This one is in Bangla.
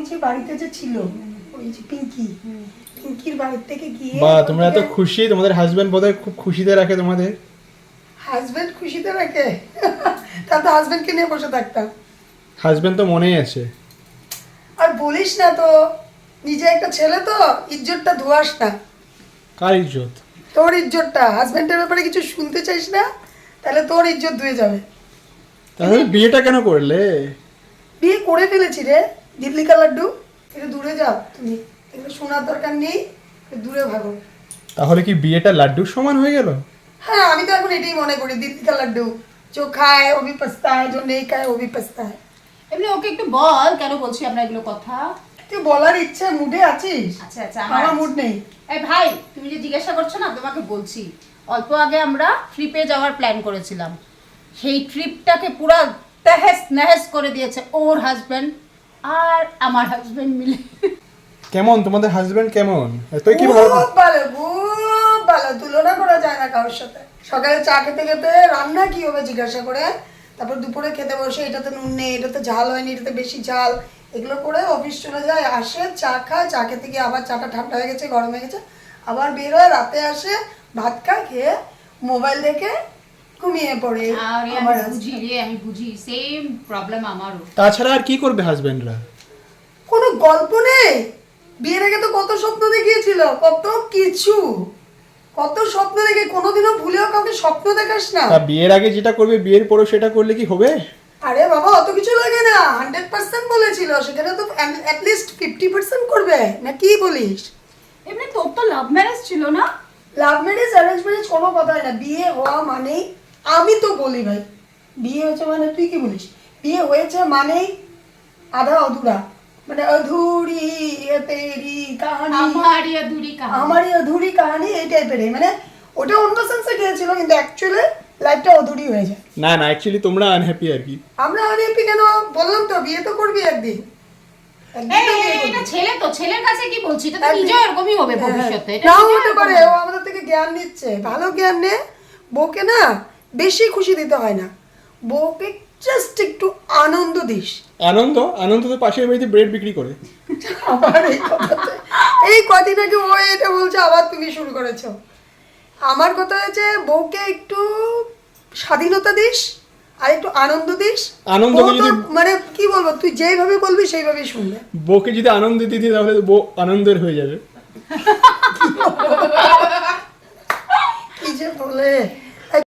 যে বাড়িতে যে ছিল ওই যে পিঙ্কির বাড়ি থেকে গিয়ে বাহ, তোমরা এত খুশি, তোমাদের হাজবেন্ড বোধহয় খুব খুশিতে রাখে তোমাদের। হাজবেন্ড খুশিতে রাখে? তাহলে তো হাজবেন্ডকে নিয়ে বসে থাকতাম। হাজবেন্ড তো মনেই আছে। আর বলিস না তো, নিজে একটা ছেলে তো, ইজ্জতটা ধোয়াস না। কার ইজ্জত? তোর ইজ্জতটা। হাজবেন্ডের ব্যাপারে কিছু শুনতে চাইস না, তাহলে তোর ইজ্জত ধুয়ে যাবে। তাহলে বিয়েটা কেন করলে? বিয়ে করে ফেলেছি রে, দিল্লি কা লাড্ডু। একটু দূরে যাও তুমি, এগুলো শোনার দরকার নেই, একটু দূরে ভাগো। তাহলে কি বিয়েটা লাড্ডুর সমান হয়ে গেল? হ্যাঁ, আমি তো এখন এটাই মনে করি, দিল্লি কা লাড্ডু। जो खाए वो भी पछता है, जो नहीं खाए वो भी पछता है। এমনি ওকে একটু বল কেন বলছি আমরা এগুলো কথা। তুই বলার ইচ্ছা মুডে আছিস? আচ্ছা আচ্ছা, আমার মুড নেই। এই ভাই, তুমি যে জিজ্ঞাসা করছো না, তোমাকে বলছি অল্প আগে আমরা ট্রিপে যাওয়ার প্ল্যান করেছিলাম, সেই ট্রিপটাকে পুরো তেহেস নেহেস করে দিয়েছে ওর হাজবেন্ড আর আমার হাজবেন্ড মিলে। কেমন তোমাদের হাজবেন্ড? কেমন? তুই কি ভালো? খুব ভালো, খুব ভালো, তুলনা করা যায় না কারোর সাথে। সকালে চা খেতে খেতে রান্না কি হবে জিজ্ঞাসা করে, তারপর দুপুরে খেতে বসে এটাতে নুন নেই, এটাতে ঝাল হয়নি, এটাতে বেশি ঝাল, এগুলো করে অফিস চলে যায়, আসে চা খায়, চা খেতে গিয়ে আবার চাটা ঠান্ডা হয়ে গেছে, গরম হয়ে গেছে, আবার বের হয়, রাতে আসে ভাত খায়, খেয়ে মোবাইল দেখে ঘুমিয়ে পড়ে। আরে আমার আমি বুঝি রে, আমি বুঝি, সেম প্রবলেম আমারও। তাছাড়া আর কি করবে হাজবেন্ডরা? কোনো গল্প নেই। বিয়ের আগে তো কত স্বপ্ন দেখিয়েছিল, কত কিছু, কত স্বপ্ন দেখে, কোনোদিনও ভুলেও কাউকে স্বপ্ন দেখাস না। তা বিয়ের আগে যেটা করবে বিয়ের পরেও সেটা করলে কি হবে? আরে বাবা, অত কিছু লাগে না, 100% বলেছিল, সেখানে তো অ্যাটলিস্ট 50% করবে না, কি বলিস? এমনি তোর তো লাভ ম্যারেজ ছিল না? লাভ ম্যারেজ অ্যারেঞ্জ ম্যারেজ কোনো কথাই না, বিয়ে হওয়া মানেই, আমি তো বলি ভাই, বিয়ে হয়েছে মানে, তুই কি বলিস? বিয়ে হয়েছে মানেই আধা অধুরা, মানে অধুরি এ তেরি কাহানি, আমারই আধুরি কাহিনী। আমারই অধুরি কাহানি, এই টাইপের। মানে ওটা অন্য সেন্সে গিয়েছিল, কিন্তু অ্যাকচুয়ালি লাইফটা অধুরি হয়ে যায়। না না, অ্যাকচুয়ালি তোমরা আনহ্যাপি আর কি। আমরা আনহ্যাপি কেন? বললাম তো, বিয়ে তো করবি একদিন। একদিন এই তো বিয়ে এই, করবি। এটা ছেলে তো, ছেলের কাছে কি বলছি, এটা তো একদিন- নিজেও এরকমই হবে হ্যাঁ, ভবিষ্যতে। এটা নাও নিজেও হতে এরকম পারে, হবে। ও আমাদের থেকে জ্ঞান নিচ্ছে, ভালো জ্ঞান নে। বউকে না বেশি খুশি দিতে হয় না, বউকে জাস্ট একটু আনন্দ দিস। আনন্দ? আনন্দ তো পাশের বাড়িতে ব্রেড বিক্রি করে। আবার এই কথাতে, এই কদিন আগে ও এটা বলছে, আবার তুমি শুরু করেছো। আমার কথা হয়েছে, বউকে একটু স্বাধীনতা দিস আর একটু আনন্দ দিস। আনন্দ বউ তো যদি- মানে কি বলবো, তুই যেইভাবে বলবি সেইভাবেই শুনবে। বউকে যদি আনন্দ দিতে তাহলে তো বউ আনন্দের হয়ে যাবে। কি যে বলে।